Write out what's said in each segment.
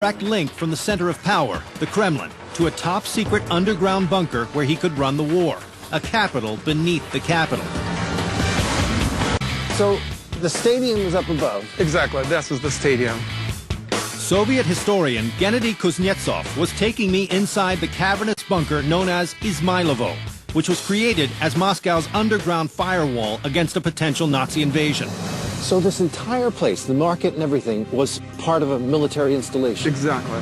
direct link from the center of power, the Kremlin, to a top-secret underground bunker where he could run the war, a capital beneath the capital. So the stadium is up above. Exactly, this is the stadium. Soviet historian Gennady Kuznetsov was taking me inside the cavernous bunker known as Izmailovo, which was created as Moscow's underground firewall against a potential Nazi invasion. So this entire place, the market and everything, was part of a military installation? Exactly.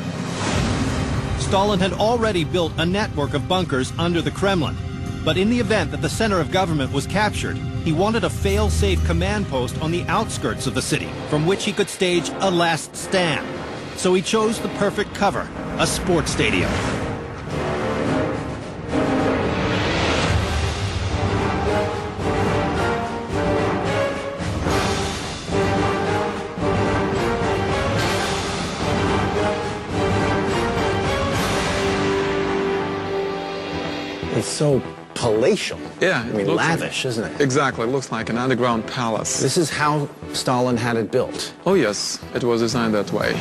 Stalin had already built a network of bunkers under the Kremlin. But in the event that the center of government was captured, he wanted a fail-safe command post on the outskirts of the city, from which he could stage a last stand. So he chose the perfect cover, a sports stadium. It's so palatial. Yeah. I mean, lavish, isn't it? Exactly. It looks like an underground palace. This is how Stalin had it built. Oh, yes. It was designed that way.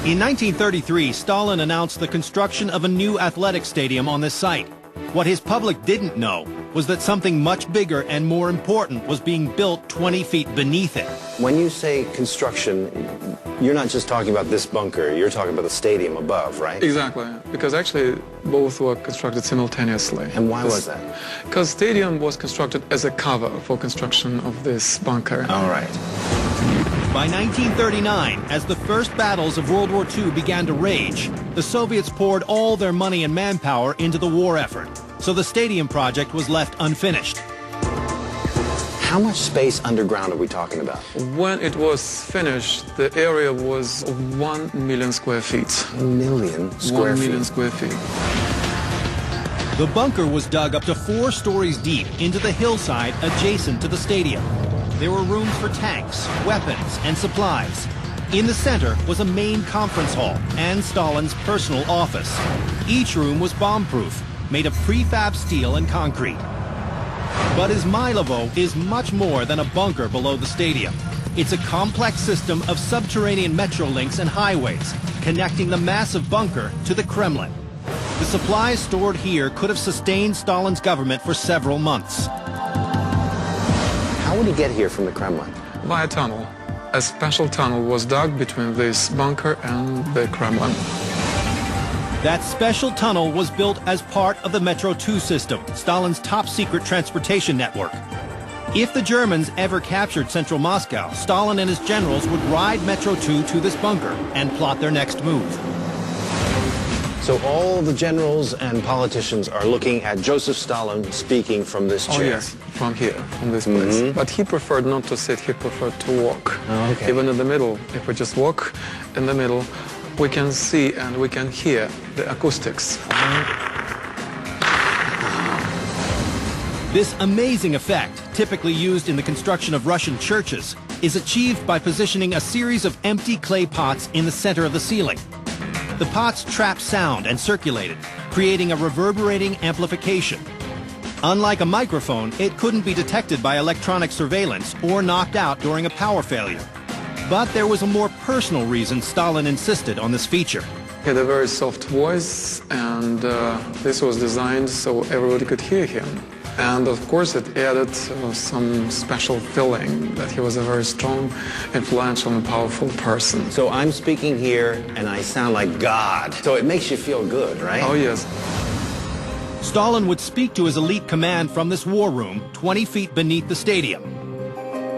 In 1933, Stalin announced the construction of a new athletic stadium on this site. What his public didn't know was that something much bigger and more important was being built 20 feet beneath it. When you say construction, you're not just talking about this bunker, you're talking about the stadium above, right? Exactly. Because actually, both were constructed simultaneously. And why was that? Because stadium was constructed as a cover for construction of this bunker. All right. By 1939, as the first battles of World War II began to rage, the Soviets poured all their money and manpower into the war effort. So the stadium project was left unfinished. How much space underground are we talking about? When it was finished, the area was 1 million square feet. 1 million square 1 feet. million square feet. The bunker was dug up to 4 stories deep into the hillside adjacent to the stadium. There were rooms for tanks, weapons, and supplies. In the center was a main conference hall and Stalin's personal office. Each room was bomb-proof, made of prefab steel and concrete. But Izmailovo is much more than a bunker below the stadium. It's a complex system of subterranean metro links and highways, connecting the massive bunker to the Kremlin. The supplies stored here could have sustained Stalin's government for several months. How would he get here from the Kremlin? By a tunnel. A special tunnel was dug between this bunker and the Kremlin. That special tunnel was built as part of the Metro 2 system, Stalin's top-secret transportation network. If the Germans ever captured central Moscow, Stalin and his generals would ride Metro 2 to this bunker and plot their next move. So all the generals and politicians are looking at Joseph Stalin speaking from this chair. Oh, yes, from here, from this place. But he preferred not to sit, he preferred to walk. Oh, okay. Even in the middle, if we just walk in the middle, we can see and we can hear the acoustics. This amazing effect, typically used in the construction of Russian churches, is achieved by positioning a series of empty clay pots in the center of the ceiling. The pots trap sound and circulate it, creating a reverberating amplification. Unlike a microphone, it couldn't be detected by electronic surveillance or knocked out during a power failure. But there was a more personal reason Stalin insisted on this feature. He had a very soft voice, and this was designed so everybody could hear him. And of course it added some special feeling that he was a very strong, influential and powerful person. So I'm speaking here and I sound like God. So it makes you feel good, right? Oh, yes. Stalin would speak to his elite command from this war room 20 feet beneath the stadium.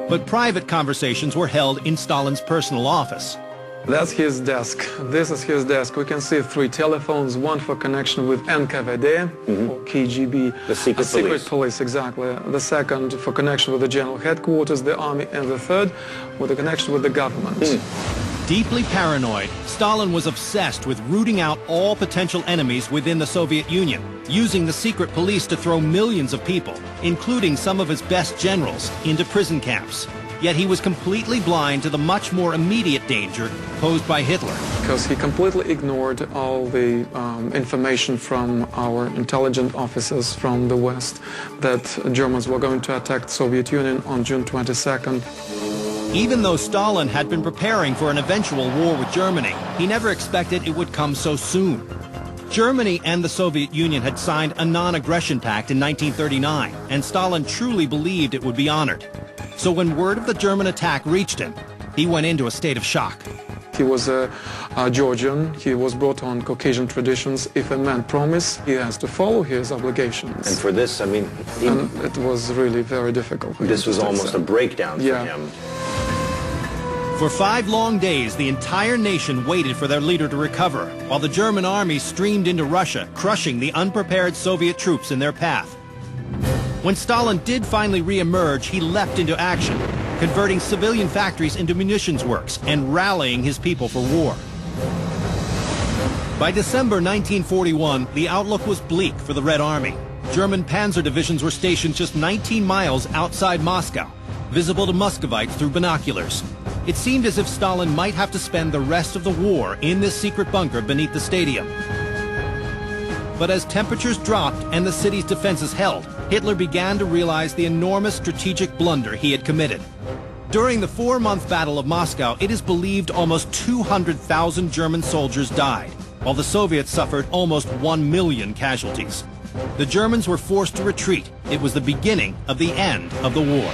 But private conversations were held in Stalin's personal office. That's his desk. This is his desk. We can see 3 telephones, one for connection with NKVD, or KGB. The secret police, exactly. The second for connection with the general headquarters, the army, and the third with the connection with the government. Deeply paranoid, Stalin was obsessed with rooting out all potential enemies within the Soviet Union, using the secret police to throw millions of people, including some of his best generals, into prison camps. Yet he was completely blind to the much more immediate danger posed by Hitler. Because he completely ignored all the information from our intelligence officers from the West that Germans were going to attack the Soviet Union on June 22nd. Even though Stalin had been preparing for an eventual war with Germany, he never expected it would come so soon. Germany and the Soviet Union had signed a non-aggression pact in 1939, and Stalin truly believed it would be honored. So when word of the German attack reached him, he went into a state of shock. He was a Georgian. He was brought on Caucasian traditions. If a man promises, he has to follow his obligations. And for this, I mean, and it was really very difficult. This was almost a breakdown for him. For 5 long days, the entire nation waited for their leader to recover, while the German army streamed into Russia, crushing the unprepared Soviet troops in their path. When Stalin did finally re-emerge, he leapt into action, converting civilian factories into munitions works and rallying his people for war. By December 1941, the outlook was bleak for the Red Army. German panzer divisions were stationed just 19 miles outside Moscow, visible to Muscovites through binoculars. It seemed as if Stalin might have to spend the rest of the war in this secret bunker beneath the stadium. But as temperatures dropped and the city's defenses held, Hitler began to realize the enormous strategic blunder he had committed. During the 4-month Battle of Moscow, it is believed almost 200,000 German soldiers died, while the Soviets suffered almost 1 million casualties. The Germans were forced to retreat. It was the beginning of the end of the war.